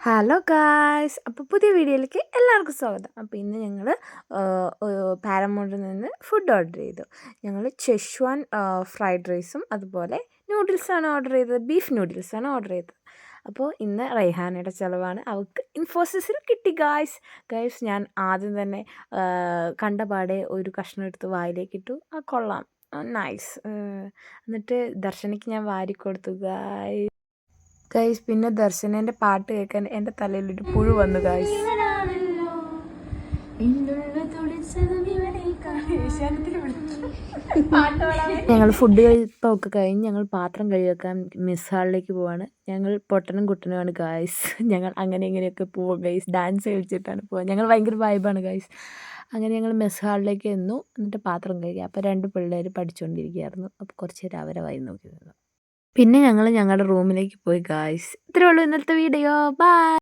Hello guys, അപ്പോൾ പുതിയ വീഡിയോയിലേക്ക് എല്ലാവർക്കും സ്വാഗതം. അപ്പോൾ ഇന്ന് ഞങ്ങൾ പാരമൗണ്ടിൽ നിന്ന് ഫുഡ് ഓർഡർ ചെയ്തു. ഞങ്ങൾ ചെഷ്വാൻ ഫ്രൈഡ് റൈസും അതുപോലെ നൂഡിൽസാണ് ഓർഡർ ചെയ്തത്. ബീഫ് നൂഡിൽസാണ് ഓർഡർ ചെയ്തത്. അപ്പോൾ ഇന്ന് റൈഹാനയുടെ ചിലവാണ്. അവൾക്ക് ഇൻഫോസിസിൽ കിട്ടി ഗായ്സ്. ഞാൻ ആദ്യം തന്നെ കണ്ടപാടെ ഒരു കഷ്ണം എടുത്ത് വായിലേക്കിട്ടു. കൊള്ളാം, നൈസ്. എന്നിട്ട് ദർശനയ്ക്ക് ഞാൻ വാരിക്കൊടുത്തു ഗൈസ്. പിന്നെ ദർശനേൻ്റെ പാട്ട് കേൾക്കാൻ എൻ്റെ തലയിലൊരു പുഴു വന്നു ഗൈസ്. ഞങ്ങൾ ഫുഡ് കഴിപ്പൊക്കെ കഴിഞ്ഞ് ഞങ്ങൾ പാത്രം കഴുകാൻ മിസ് ഹാളിലേക്ക് പോവാണ്. ഞങ്ങൾ പൊട്ടനും കുട്ടനുമാണ് ഗൈസ്. ഞങ്ങൾ അങ്ങനെ ഇങ്ങനെയൊക്കെ പോവാം ഗൈസ്. ഡാൻസ് കളിച്ചിട്ടാണ് പോവുക. ഞങ്ങൾ ഭയങ്കര വൈബാണ് ഗൈസ്. അങ്ങനെ ഞങ്ങൾ മെസ് ഹാളിലേക്ക് എന്നു. എന്നിട്ട് പാത്രം കഴുകി. അപ്പോൾ 2 പിള്ളേർ പഠിച്ചുകൊണ്ടിരിക്കുകയായിരുന്നു. അപ്പോൾ കുറച്ച് നേരം അവരെ വായി നോക്കി നിന്നു. പിന്നെ ഞങ്ങൾ ഞങ്ങളുടെ റൂമിലേക്ക് പോയി ഗായ്സ്. ഇത്രയേ ഉള്ളൂ ഇന്നത്തെ വീഡിയോ. ബൈ.